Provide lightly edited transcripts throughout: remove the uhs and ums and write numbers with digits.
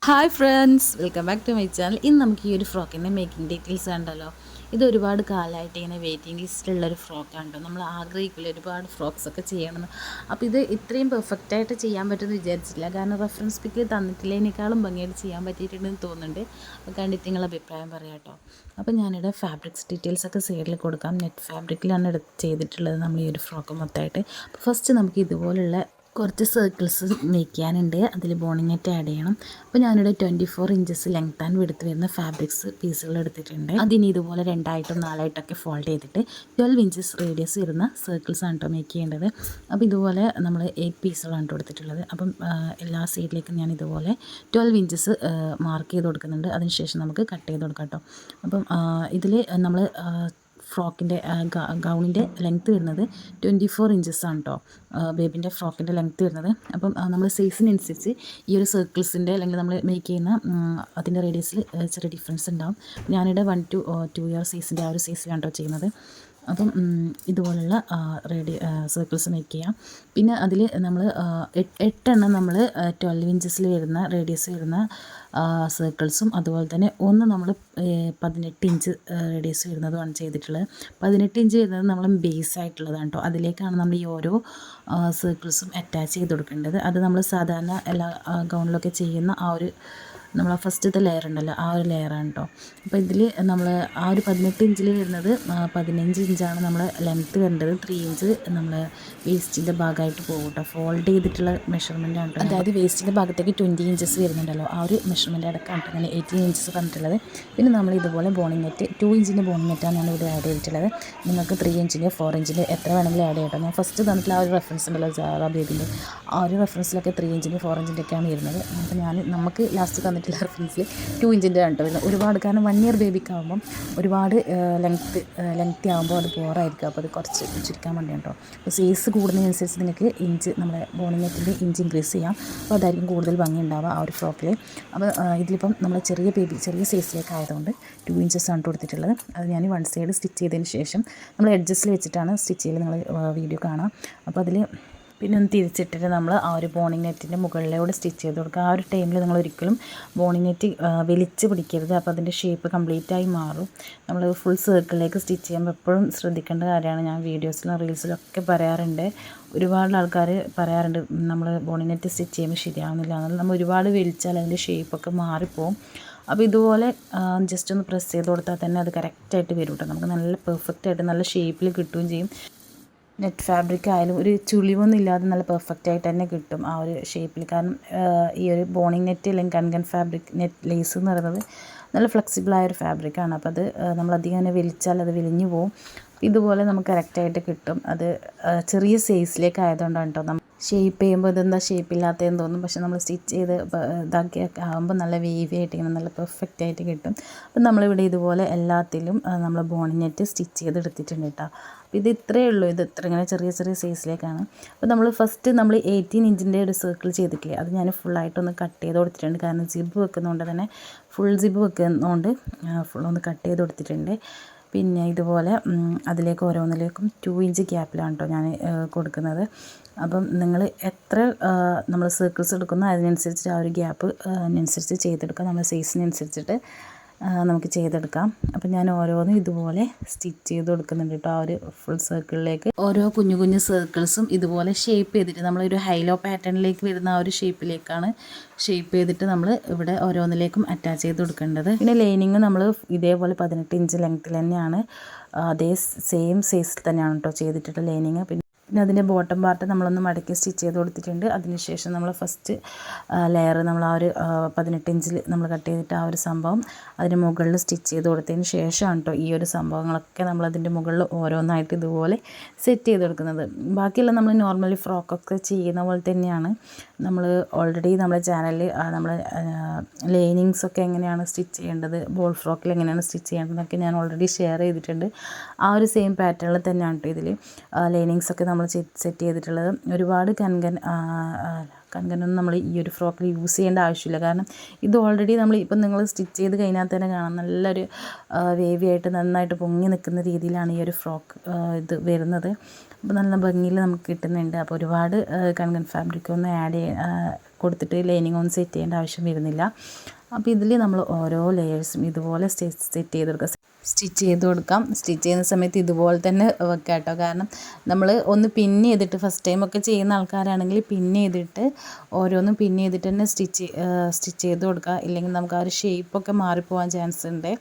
Hi friends, welcome back to my channel. ഇന്ന് നമുക്ക് ഈ ഒരു ഫ്രോക്കിൻ്റെ മേക്കിംഗ് ഡീറ്റെയിൽസ് കണ്ടല്ലോ. ഇത് ഒരുപാട് കാലമായിട്ട് ഇങ്ങനെ വെയിറ്റിംഗ് ലിസ്റ്റിലുള്ളൊരു ഫ്രോക്കാണ് കേട്ടോ. നമ്മൾ ആഗ്രഹിക്കില്ല ഒരുപാട് ഫ്രോക്സ് ഒക്കെ ചെയ്യണമെന്ന്. അപ്പോൾ ഇത് ഇത്രയും പെർഫെക്റ്റായിട്ട് ചെയ്യാൻ പറ്റുമെന്ന് വിചാരിച്ചില്ല. കാരണം റെഫറൻസ് പിക്കിൽ തന്നിട്ടില്ലതിനേക്കാളും ഭംഗിയായിട്ട് ചെയ്യാൻ പറ്റിയിട്ടുണ്ടെന്ന് തോന്നുന്നുണ്ട്. അപ്പോൾ കണ്ടിട്ട് നിങ്ങളുടെ അഭിപ്രായം പറയാം കേട്ടോ. അപ്പോൾ ഞാനിവിടെ ഫാബ്രിക്സ് ഡീറ്റെയിൽസ് ഒക്കെ സൈഡിൽ കൊടുക്കാം. നെറ്റ് ഫാബ്രിക്കിലാണ് ചെയ്തിട്ടുള്ളത് നമ്മൾ ഈ ഒരു ഫ്രോക്ക് മൊത്തമായിട്ട്. അപ്പോൾ ഫസ്റ്റ് നമുക്ക് ഇതുപോലുള്ള കുറച്ച് സർക്കിൾസ് മേക്ക് ചെയ്യാനുണ്ട്. അതിൽ ബോണിങ് നെറ്റ് ആഡ് ചെയ്യണം. അപ്പോൾ ഞാനിവിടെ 24 ഇഞ്ചസ് ലെങ്ത് ആൻഡ് വിഡ്ത്ത് വരുന്ന ഫാബ്രിക്സ് പീസുകൾ എടുത്തിട്ടുണ്ട്. അതിന് ഇതുപോലെ രണ്ടായിട്ടും നാലായിട്ടൊക്കെ ഫോൾഡ് ചെയ്തിട്ട് 12 ഇഞ്ചസ് റേഡിയസ് വരുന്ന സർക്കിൾസ് ആണ് കേട്ടോ മേക്ക് ചെയ്യേണ്ടത്. അപ്പോൾ ഇതുപോലെ നമ്മൾ 8 പീസുകളാണ് കേട്ടോ എടുത്തിട്ടുള്ളത്. അപ്പം എല്ലാ സൈഡിലേക്കും ഞാൻ ഇതുപോലെ 12 ഇഞ്ചസ് മാർക്ക് ചെയ്ത് കൊടുക്കുന്നുണ്ട്. അതിനുശേഷം നമുക്ക് കട്ട് ചെയ്ത് കൊടുക്കാം കേട്ടോ. അപ്പം ഇതിൽ നമ്മൾ ഫ്രോക്കിൻ്റെ ഗൗണിൻ്റെ ലെങ്ത്ത് വരുന്നത് 24 ഇഞ്ചസാണ് കേട്ടോ. ബേബിൻ്റെ ഫ്രോക്കിൻ്റെ ലെങ്ത്ത് വരുന്നത്. അപ്പം നമ്മൾ സൈസിനനുസരിച്ച് ഈ ഒരു സർക്കിൾസിൻ്റെ അല്ലെങ്കിൽ നമ്മൾ മേക്ക് ചെയ്യുന്ന അതിൻ്റെ റേഡിയസിൽ ചെറിയ ഡിഫറൻസ് ഉണ്ടാവും. ഞാനിവിടെ 1 to 2 ഇയർ സൈസിൻ്റെ ആ ഒരു സൈസിലാണ് കേട്ടോ ചെയ്യുന്നത്. അപ്പം ഇതുപോലുള്ള സർക്കിൾസ് മേക്ക് ചെയ്യാം. പിന്നെ അതിൽ നമ്മൾ 8 നമ്മൾ 12 ഇഞ്ചസിൽ വരുന്ന റേഡിയസ് വരുന്ന സർക്കിൾസും അതുപോലെ തന്നെ ഒന്ന് നമ്മൾ 18 ഇഞ്ച് റേഡിയസ് വരുന്നതുമാണ് ചെയ്തിട്ടുള്ളത്. 18 ഇഞ്ച് വരുന്നത് നമ്മൾ ബേസ് ആയിട്ടുള്ളതാണ് കേട്ടോ. അതിലേക്കാണ് നമ്മൾ ഈ ഓരോ സർക്കിൾസും അറ്റാച്ച് ചെയ്ത് കൊടുക്കേണ്ടത്. അത് നമ്മൾ സാധാരണ എല്ലാ ഗൗണിലൊക്കെ ചെയ്യുന്ന ആ ഒരു നമ്മൾ ഫസ്റ്റത്തെ ലെയർ ഉണ്ടല്ലോ, ആ ഒരു ലെയറാണ് കേട്ടോ. അപ്പോൾ ഇതിൽ നമ്മൾ ആ ഒരു 18 ഇഞ്ചിൽ വരുന്നത് 15 ഇഞ്ചാണ് നമ്മൾ ലെങ്ത്ത് വരേണ്ടത്. 3 ഇഞ്ച് നമ്മൾ വേസ്റ്റിൻ്റെ ഭാഗമായിട്ട് പോകും കേട്ടോ. ഫോൾഡ് ചെയ്തിട്ടുള്ള മെഷർമെൻ്റ് ആണ് കേട്ടോ. അതായത് വേസ്റ്റിൻ്റെ ഭാഗത്തേക്ക് 20 ഇഞ്ചസ് വരുന്നുണ്ടല്ലോ, ആ ഒരു മെഷർമെൻ്റ് അടക്കമാണ് അങ്ങനെ 18 ഇഞ്ചസ് പറഞ്ഞിട്ടുള്ളത്. പിന്നെ നമ്മൾ ഇതുപോലെ ബോണിങ് നെറ്റ് 2 ഇഞ്ചിൻ്റെ ബോണിങ് നെറ്റാണ് ഞാൻ ഇവിടെ ആഡ് ചെയ്തിട്ടുള്ളത്. നിങ്ങൾക്ക് 3 ഇഞ്ചിൻ്റെ 4 ഇഞ്ചിൻ്റെ എത്ര വേണമെങ്കിലും ആഡ് ചെയ്യട്ടോ. ഞാൻ ഫസ്റ്റ് തന്നിട്ടുള്ള ആ ഒരു റെഫറൻസ് ഉണ്ടല്ലോ, സാറാ ബേബിൻ്റെ ആ ഒരു റെഫറൻസിലൊക്കെ 3 ഇഞ്ചിൻ്റെ 4 ഇഞ്ചിൻ്റെ ഒക്കെയാണ് വരുന്നത്. അപ്പോൾ നമുക്ക് ലാസ്റ്റ് തന്നിട്ടുള്ള റെഫറൻസിൽ 2 ഇഞ്ചിൻ്റെ ആണ് കേട്ടോ വരുന്നത്. ഒരുപാട് കാരണം 1 ഇയർ ബേബിക്കാകുമ്പം ഒരുപാട് ലെങ്ത്തി ആകുമ്പോൾ അത് ബോറായിരിക്കും. അപ്പോൾ അത് കുറച്ച് ചുരുക്കാൻ വേണ്ടിയാണ് കേട്ടോ. അപ്പോൾ സൈസ് കൂടുന്നതിനനുസരിച്ച് നിങ്ങൾക്ക് ഇഞ്ച് നമ്മുടെ ബോണിങ് നെറ്റിൻ്റെ ഇഞ്ച് ഇൻക്രീസ് ചെയ്യാം. അപ്പോൾ അതായിരിക്കും കൂടുതൽ ഭംഗി ഉണ്ടാവുക ആ ഒരു ഫ്രോക്കിൽ. അപ്പോൾ ഇതിലിപ്പം നമ്മൾ ചെറിയ സൈസിലേക്ക് ആയതുകൊണ്ട് 2 ഇഞ്ചസ് ആണ് കൊടുത്തിട്ടുള്ളത്. അത് ഞാൻ 1 സൈഡ് സ്റ്റിച്ച് ചെയ്തതിന് ശേഷം നമ്മൾ എഡ്ജസിൽ വെച്ചിട്ടാണ് സ്റ്റിച്ച് ചെയ്ത് നിങ്ങൾ വീഡിയോ കാണാം. അപ്പോൾ അതിൽ പിന്നെ ഒന്ന് തിരിച്ചിട്ടിട്ട് നമ്മൾ ആ ഒരു ബോണിങ് നെറ്റിൻ്റെ മുകളിലൂടെ സ്റ്റിച്ച് ചെയ്ത് കൊടുക്കുക. ആ ഒരു ടൈമിൽ നിങ്ങൾ ഒരിക്കലും ബോണിങ് നെറ്റ് വലിച്ച് പിടിക്കരുത്. അപ്പോൾ അതിൻ്റെ ഷേപ്പ് കംപ്ലീറ്റായി മാറും. നമ്മൾ ഫുൾ സർക്കിളിലേക്ക് സ്റ്റിച്ച് ചെയ്യുമ്പോൾ എപ്പോഴും ശ്രദ്ധിക്കേണ്ട കാര്യമാണ്. ഞാൻ വീഡിയോസിലും റീൽസിലും ഒക്കെ പറയാറുണ്ട്. ഒരുപാട് ആൾക്കാർ പറയാറുണ്ട് നമ്മൾ ബോണിങ് നെറ്റ് സ്റ്റിച്ച് ചെയ്യുമ്പോൾ ശരിയാവുന്നില്ല എന്നാൽ നമ്മൾ ഒരുപാട് വലിച്ചാൽ അതിൻ്റെ ഷേപ്പൊക്കെ മാറിപ്പോവും. അപ്പോൾ ഇതുപോലെ ജസ്റ്റ് ഒന്ന് പ്രസ് ചെയ്ത് കൊടുത്താൽ തന്നെ അത് കറക്റ്റായിട്ട് വരും കേട്ടോ. നമുക്ക് നല്ല പെർഫെക്റ്റായിട്ട് നല്ല ഷേപ്പിൽ കിട്ടുകയും ചെയ്യും. നെറ്റ് ഫാബ്രിക് ആയാലും ഒരു ചുളിവൊന്നും ഇല്ലാതെ നല്ല പെർഫെക്റ്റ് ആയിട്ട് തന്നെ കിട്ടും ആ ഒരു ഷേപ്പിൽ. കാരണം ഈ ഒരു ബോണിങ് നെറ്റ് അല്ലെങ്കിൽ കൺകൺ ഫാബ്രിക് നെറ്റ് ലേസ് എന്ന് പറയുന്നത് നല്ല ഫ്ലെക്സിബിളായൊരു ഫാബ്രിക്കാണ്. അപ്പോൾ അത് നമ്മളധികം തന്നെ വലിച്ചാൽ അത് വലിഞ്ഞു പോകും. ഇതുപോലെ നമുക്ക് കറക്റ്റായിട്ട് കിട്ടും. അത് ചെറിയ സൈസിലേക്ക് ആയതുകൊണ്ടാണ് കേട്ടോ. ഷേപ്പ് ചെയ്യുമ്പോൾ ഇതെന്താ ഷേപ്പില്ലാത്തതെന്ന് തോന്നും. പക്ഷെ നമ്മൾ സ്റ്റിച്ച് ചെയ്ത് ഇതാക്കിയൊക്കെ ആകുമ്പോൾ നല്ല വേവി ആയിട്ട് ഇങ്ങനെ നല്ല പെർഫെക്റ്റ് ആയിട്ട് കിട്ടും. അപ്പം നമ്മളിവിടെ ഇതുപോലെ എല്ലാത്തിലും നമ്മൾ ബോണിങ് നെറ്റ് സ്റ്റിച്ച് ചെയ്ത് എടുത്തിട്ടുണ്ട് കേട്ടോ. അപ്പോൾ ഇത് ഇത്രയേ ഉള്ളൂ. ഇത് ഇങ്ങനെ ചെറിയ സൈസിലേക്കാണ്. അപ്പോൾ നമ്മൾ ഫസ്റ്റ് 18 ഇഞ്ചിൻ്റെ ഒരു സർക്കിൾ ചെയ്തിട്ടില്ലേ, അത് ഞാൻ ഫുള്ളായിട്ടൊന്ന് കട്ട് ചെയ്ത് കൊടുത്തിട്ടുണ്ട്. കാരണം ജിബ് വെക്കുന്നതുകൊണ്ട് തന്നെ ഫുൾ ജിബ് വെക്കുന്നതുകൊണ്ട് ഫുള്ളൊന്ന് കട്ട് ചെയ്ത് കൊടുത്തിട്ടുണ്ട്. പിന്നെ ഇതുപോലെ അതിലേക്ക് ഓരോന്നിലേക്കും 2 ഇഞ്ച് ഗ്യാപ്പിലാണ് കേട്ടോ ഞാൻ കൊടുക്കുന്നത്. അപ്പം നിങ്ങൾ എത്ര നമ്മൾ സർക്കിൾസ് എടുക്കുന്നോ അതിനനുസരിച്ച് ആ ഒരു ഗ്യാപ്പ് അനുസരിച്ച് ചെയ്തെടുക്കാം. നമ്മുടെ സൈസിനനുസരിച്ചിട്ട് നമുക്ക് ചെയ്തെടുക്കാം. അപ്പം ഞാൻ ഓരോന്നും ഇതുപോലെ സ്റ്റിച്ച് ചെയ്ത് കൊടുക്കുന്നുണ്ട് കേട്ടോ. ആ ഒരു ഫുൾ സർക്കിളിലേക്ക് ഓരോ കുഞ്ഞു സർക്കിൾസും ഇതുപോലെ ഷേപ്പ് ചെയ്തിട്ട് നമ്മളൊരു ഹൈലോ പാറ്റേണിലേക്ക് വരുന്ന ആ ഒരു ഷേപ്പിലേക്കാണ് ഷേപ്പ് ചെയ്തിട്ട് നമ്മൾ ഇവിടെ ഓരോന്നിലേക്കും അറ്റാച്ച് ചെയ്ത് കൊടുക്കേണ്ടത്. പിന്നെ ലൈനിങ് നമ്മൾ ഇതേപോലെ 18 ഇഞ്ച് ലെങ്ത്തിൽ തന്നെയാണ് അതേ സെയിം സൈസിൽ തന്നെയാണ് കേട്ടോ ചെയ്തിട്ടുള്ള ലൈനിങ്. പിന്നെ അതിൻ്റെ ബോട്ടം പാർട്ട് നമ്മളൊന്ന് മടക്കി സ്റ്റിച്ച് ചെയ്ത് കൊടുത്തിട്ടുണ്ട്. അതിനുശേഷം നമ്മൾ ഫസ്റ്റ് ലെയർ നമ്മൾ ആ ഒരു 18 ഇഞ്ചിൽ നമ്മൾ കട്ട് ചെയ്തിട്ട് ആ ഒരു സംഭവം അതിന് മുകളിൽ സ്റ്റിച്ച് ചെയ്ത് കൊടുത്തതിന് ശേഷമാണ് കേട്ടോ ഈ ഒരു സംഭവങ്ങളൊക്കെ നമ്മൾ അതിൻ്റെ മുകളിൽ ഓരോന്നായിട്ട് ഇതുപോലെ സെറ്റ് ചെയ്ത് കൊടുക്കുന്നത്. ബാക്കിയുള്ള നമ്മൾ നോർമലി ഫ്രോക്കൊക്കെ ചെയ്യുന്ന പോലെ തന്നെയാണ്. നമ്മൾ ഓൾറെഡി നമ്മുടെ ചാനലിൽ നമ്മൾ ലൈനിങ്സൊക്കെ എങ്ങനെയാണ് സ്റ്റിച്ച് ചെയ്യേണ്ടത്, ബോൾ ഫ്രോക്കിൽ എങ്ങനെയാണ് സ്റ്റിച്ച് ചെയ്യേണ്ടതെന്നൊക്കെ ഞാൻ ഓൾറെഡി ഷെയർ ചെയ്തിട്ടുണ്ട്. ആ ഒരു സെയിം പാറ്റേണിൽ തന്നെയാണ് കേട്ടോ ഇതിൽ ലൈനിങ്സൊക്കെ നമ്മൾ സെറ്റ് ചെയ്തിട്ടുള്ളത്. ഒരുപാട് കൺകനൊന്നും നമ്മൾ ഈ ഒരു ഫ്രോക്കിൽ യൂസ് ചെയ്യേണ്ട ആവശ്യമില്ല. കാരണം ഇത് ഓൾറെഡി നമ്മൾ ഇപ്പം നിങ്ങൾ സ്റ്റിച്ച് ചെയ്ത് കഴിഞ്ഞാൽ തന്നെ കാണാം നല്ലൊരു വേവി ആയിട്ട് നന്നായിട്ട് പൊങ്ങി നിൽക്കുന്ന രീതിയിലാണ് ഈ ഒരു ഫ്രോക്ക് ഇത് വരുന്നത്. അപ്പോൾ നല്ല ഭംഗിയിൽ നമുക്ക് കിട്ടുന്നുണ്ട്. അപ്പോൾ ഒരുപാട് കൺകൺ ഫാബ്രിക്കൊന്നും കൊടുത്തിട്ട് ലൈനിങ് ഒന്നും സെറ്റ് ചെയ്യേണ്ട ആവശ്യം വരുന്നില്ല. അപ്പോൾ ഇതിൽ നമ്മൾ ഓരോ ലെയേഴ്സും ഇതുപോലെ സെറ്റ് ചെയ്ത് കൊടുക്കുക. സ്റ്റിച്ച് ചെയ്ത് കൊടുക്കാം. സ്റ്റിച്ച് ചെയ്യുന്ന സമയത്ത് ഇതുപോലെ തന്നെ വെക്കാം കേട്ടോ. കാരണം നമ്മൾ ഒന്ന് പിൻ ചെയ്തിട്ട് ഫസ്റ്റ് ടൈമൊക്കെ ചെയ്യുന്ന ആൾക്കാരാണെങ്കിൽ പിൻ ചെയ്തിട്ട് ഓരോന്നും പിൻ ചെയ്തിട്ട് തന്നെ സ്റ്റിച്ച് ചെയ്ത് കൊടുക്കുക. ഇല്ലെങ്കിൽ നമുക്ക് ആ ഒരു ഷേപ്പൊക്കെ മാറിപ്പോകാൻ ചാൻസ് ഉണ്ട്.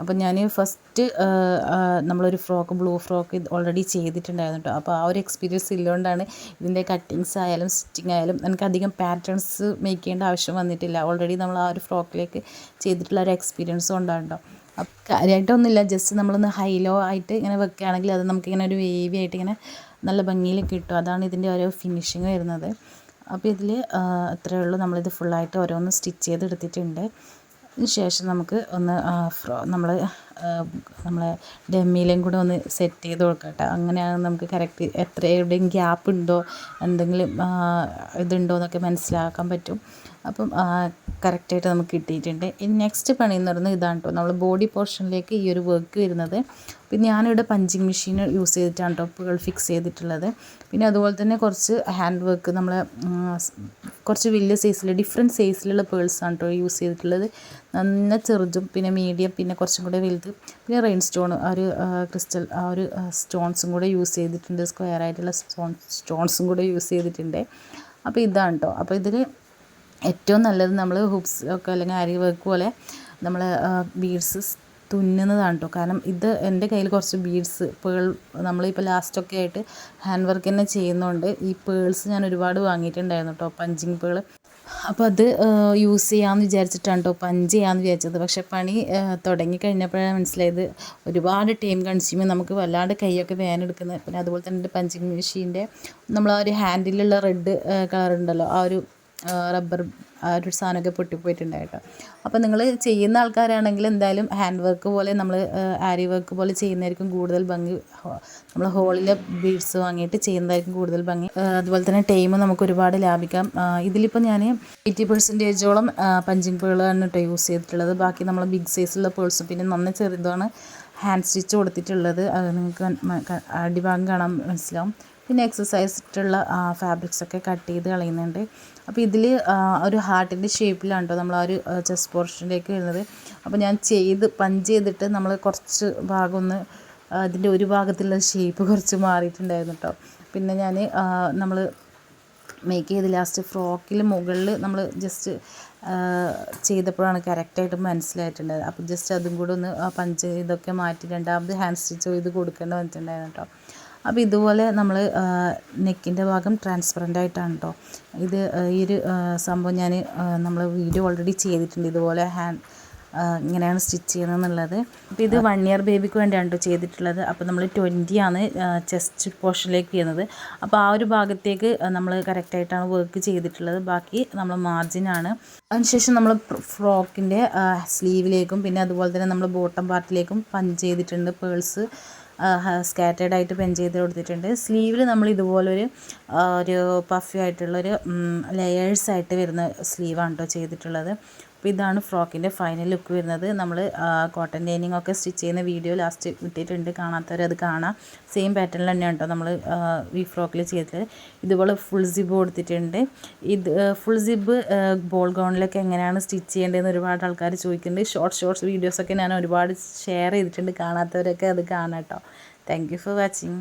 അപ്പോൾ ഞാൻ ഫസ്റ്റ് നമ്മളൊരു ബ്ലൂ ഫ്രോക്ക് ഓൾറെഡി ചെയ്തിട്ടുണ്ടായിരുന്നു കേട്ടോ. അപ്പോൾ ആ ഒരു എക്സ്പീരിയൻസ് ഇല്ലുകൊണ്ടാണ് ഇതിൻ്റെ കട്ടിങ്സ് ആയാലും സ്റ്റിച്ചിങ് ആയാലും എനിക്ക് അധികം പാറ്റേൺസ് മേക്ക് ചെയ്യേണ്ട ആവശ്യം വന്നിട്ടില്ല. ഓൾറെഡി നമ്മൾ ആ ഒരു ഫ്രോക്കിലേക്ക് ചെയ്തിട്ടുള്ള ഒരു എക്സ്പീരിയൻസ് കൊണ്ടാണ് കേട്ടോ. അപ്പം കാര്യമായിട്ടൊന്നുമില്ല, ജസ്റ്റ് നമ്മളൊന്ന് ഹൈലോ ആയിട്ട് ഇങ്ങനെ വെക്കുകയാണെങ്കിൽ അത് നമുക്കിങ്ങനെ ഒരു വേവി ആയിട്ട് ഇങ്ങനെ നല്ല ഭംഗിയിൽ കിട്ടും. അതാണ് ഇതിൻ്റെ ഓരോ ഫിനിഷിങ് വരുന്നത്. അപ്പോൾ ഇതിൽ അത്രയേ ഉള്ളൂ. നമ്മളിത് ഫുള്ളായിട്ട് ഓരോന്ന് സ്റ്റിച്ച് ചെയ്തെടുത്തിട്ടുണ്ട്. അതിന് ശേഷം നമുക്ക് ഒന്ന് നമ്മളെ ഡെമ്മിയിലേയും കൂടെ ഒന്ന് സെറ്റ് ചെയ്ത് കൊടുക്കട്ടെ. അങ്ങനെയാണ് നമുക്ക് കറക്റ്റ് എവിടെയും ഗ്യാപ്പ് ഉണ്ടോ എന്തെങ്കിലും ഇതുണ്ടോ എന്നൊക്കെ മനസ്സിലാക്കാൻ പറ്റും. അപ്പം കറക്റ്റായിട്ട് നമുക്ക് കിട്ടിയിട്ടുണ്ട്. ഇനി നെക്സ്റ്റ് പണി എന്ന് പറയുന്നത് ഇതാണ് കേട്ടോ. നമ്മൾ ബോഡി പോർഷനിലേക്ക് ഈ ഒരു വർക്ക് വരുന്നത്. പിന്നെ ഞാനിവിടെ പഞ്ചിങ് മെഷീൻ യൂസ് ചെയ്തിട്ടാണ് കേട്ടോ പേൾ ഫിക്സ് ചെയ്തിട്ടുള്ളത്. പിന്നെ അതുപോലെ തന്നെ കുറച്ച് ഹാൻഡ് വർക്ക് കുറച്ച് വലിയ സൈസിൽ ഡിഫറെൻറ്റ് സൈസിലുള്ള പേൾസാണ് കേട്ടോ യൂസ് ചെയ്തിട്ടുള്ളത്. നന്ന ചെറുതും പിന്നെ മീഡിയം പിന്നെ കുറച്ചും കൂടെ വലുത് പിന്നെ റെയിൻ സ്റ്റോൺ ഒരു ക്രിസ്റ്റൽ ഒരു സ്റ്റോൺസും കൂടെ യൂസ് ചെയ്തിട്ടുണ്ട്. സ്ക്വയർ ആയിട്ടുള്ള സ്റ്റോൺസും കൂടെ യൂസ് ചെയ്തിട്ടുണ്ട്. അപ്പോൾ ഇതാണ് കേട്ടോ. അപ്പോൾ ഇതിൽ ഏറ്റവും നല്ലത് നമ്മൾ ഹുപ്സ് ഒക്കെ അല്ലെങ്കിൽ അരി വർക്ക് പോലെ നമ്മൾ ബീഡ്സ് തുന്നുന്നതാണ് കേട്ടോ. കാരണം ഇത് എൻ്റെ കയ്യിൽ കുറച്ച് ബീഡ്സ് നമ്മളിപ്പോൾ ലാസ്റ്റൊക്കെ ആയിട്ട് ഹാൻഡ് വർക്ക് തന്നെ ചെയ്യുന്നതുകൊണ്ട് ഈ പേൾസ് ഞാൻ ഒരുപാട് വാങ്ങിയിട്ടുണ്ടായിരുന്നു കേട്ടോ, പഞ്ചിങ് പേൾ. അപ്പോൾ അത് യൂസ് ചെയ്യാമെന്ന് വിചാരിച്ചിട്ടാണ് കേട്ടോ പഞ്ച് ചെയ്യാമെന്ന് വിചാരിച്ചത്. പക്ഷേ പണി തുടങ്ങി കഴിഞ്ഞപ്പോഴാണ് മനസ്സിലായത് ഒരുപാട് ടൈം കൺസ്യൂം, നമുക്ക് വല്ലാണ്ട് കൈയൊക്കെ വേദനെടുക്കുന്നത്. പിന്നെ അതുപോലെ തന്നെ പഞ്ചിങ് മെഷീൻ്റെ നമ്മൾ ആ ഒരു ഹാൻഡിലുള്ള റെഡ് കളർ ഉണ്ടല്ലോ, ആ ഒരു റബ്ബർ ആ ഒരു സാധനമൊക്കെ പൊട്ടിപ്പോയിട്ടുണ്ടായി കേട്ടോ. അപ്പോൾ നിങ്ങൾ ചെയ്യുന്ന ആൾക്കാരാണെങ്കിൽ എന്തായാലും ഹാൻഡ് വർക്ക് പോലെ നമ്മൾ ആരി വർക്ക് പോലെ ചെയ്യുന്നതായിരിക്കും കൂടുതൽ ഭംഗി. നമ്മൾ ഹോളിലെ ബീഡ്സ് വാങ്ങിയിട്ട് ചെയ്യുന്നതായിരിക്കും കൂടുതൽ ഭംഗി. അതുപോലെ തന്നെ ടൈം നമുക്ക് ഒരുപാട് ലാഭിക്കാം. ഇതിലിപ്പോൾ ഞാൻ 80% പഞ്ചിങ് പേളാണ് കേട്ടോ യൂസ് ചെയ്തിട്ടുള്ളത്. ബാക്കി നമ്മൾ ബിഗ് സൈസുള്ള പേൾസും പിന്നെ നന്ന ചെറുതാണ് ഹാൻഡ് സ്റ്റിച്ച് കൊടുത്തിട്ടുള്ളത്. അത് നിങ്ങൾക്ക് അടിഭാഗം കാണാൻ മനസ്സിലാവും. പിന്നെ എക്സസൈസിട്ടുള്ള ഫാബ്രിക്സൊക്കെ കട്ട് ചെയ്ത് കളയുന്നുണ്ട്. അപ്പോൾ ഇതിൽ ഒരു ഹാർട്ടിൻ്റെ ഷേപ്പിലാണ് കേട്ടോ നമ്മൾ ആ ഒരു ചെസ്റ്റ് പോർഷനിലേക്ക് വരുന്നത്. അപ്പോൾ ഞാൻ പഞ്ച് ചെയ്തിട്ട് നമ്മൾ കുറച്ച് ഭാഗം ഒന്ന് അതിൻ്റെ ഒരു ഭാഗത്തുള്ള ഷേപ്പ് കുറച്ച് മാറിയിട്ടുണ്ടായിരുന്നു കേട്ടോ. പിന്നെ ഞാൻ നമ്മൾ മേക്ക് ചെയ്ത് ലാസ്റ്റ് ഫ്രോക്കിൽ മുകളിൽ നമ്മൾ ജസ്റ്റ് ചെയ്തപ്പോഴാണ് കറക്റ്റായിട്ട് മനസ്സിലായിട്ടുണ്ടായത്. അപ്പോൾ ജസ്റ്റ് അതും കൂടെ ഒന്ന് പഞ്ച് ഇതൊക്കെ മാറ്റി രണ്ടാമത് ഹാൻഡ് സ്റ്റിച്ച് ചെയ്ത് കൊടുക്കേണ്ടി വന്നിട്ടുണ്ടായിരുന്നു കേട്ടോ. അപ്പോൾ ഇതുപോലെ നമ്മൾ നെക്കിൻ്റെ ഭാഗം ട്രാൻസ്പെറൻ്റ് ആയിട്ടാണ് കേട്ടോ. ഈ ഒരു സംഭവം നമ്മൾ വീഡിയോ ഓൾറെഡി ചെയ്തിട്ടുണ്ട് ഇതുപോലെ ഇങ്ങനെയാണ് സ്റ്റിച്ച് ചെയ്യുന്നതെന്നുള്ളത്. അപ്പോൾ ഇത് 1 ഇയർ ബേബിക്ക് വേണ്ടിയാണ് കേട്ടോ ചെയ്തിട്ടുള്ളത്. അപ്പോൾ നമ്മൾ 20 ആണ് ചെസ്റ്റ് പോർഷനിലേക്ക് ചെയ്യുന്നത്. അപ്പോൾ ആ ഒരു ഭാഗത്തേക്ക് നമ്മൾ കറക്റ്റായിട്ടാണ് വർക്ക് ചെയ്തിട്ടുള്ളത്. ബാക്കി നമ്മൾ മാർജിനാണ്. അതിനുശേഷം നമ്മൾ ഫ്രോക്കിൻ്റെ സ്ലീവിലേക്കും പിന്നെ അതുപോലെ തന്നെ നമ്മൾ ബോട്ടം പാർട്ടിലേക്കും പഞ്ച് ചെയ്തിട്ടുണ്ട്. പേൾസ് സ്കാറ്റേഡ് ആയിട്ട് പെൻ ചെയ്ത് കൊടുത്തിട്ടുണ്ട്. സ്ലീവിൽ നമ്മൾ ഇതുപോലൊരു പഫി ആയിട്ടുള്ളൊരു ലെയേഴ്സായിട്ട് വരുന്ന സ്ലീവാണ് കേട്ടോ ചെയ്തിട്ടുള്ളത്. അപ്പോൾ ഇതാണ് ഫ്രോക്കിൻ്റെ ഫൈനൽ ലുക്ക് വരുന്നത്. നമ്മൾ കോട്ടൺ ലൈനിങ് ഒക്കെ സ്റ്റിച്ച് ചെയ്യുന്ന വീഡിയോ ലാസ്റ്റ് ഇട്ടിട്ടുണ്ട്, കാണാത്തവർ അത് കാണാം. സെയിം പാറ്റേണിൽ തന്നെയാണ് കേട്ടോ നമ്മൾ ഈ ഫ്രോക്കിൽ ചെയ്തിട്ടുള്ളത്. ഇതുപോലെ ഫുൾ സിബ് കൊടുത്തിട്ടുണ്ട്. ഇത് ഫുൾ സിബ് ബോൾ ഗൗണിലൊക്കെ എങ്ങനെയാണ് സ്റ്റിച്ച് ചെയ്യേണ്ടതെന്ന് ഒരുപാട് ആൾക്കാർ ചോദിക്കുന്നുണ്ട്. ഷോർട്സ് വീഡിയോസൊക്കെ ഞാൻ ഒരുപാട് ഷെയർ ചെയ്തിട്ടുണ്ട്, കാണാത്തവരൊക്കെ അത് കാണാം കേട്ടോ. Thank you for watching.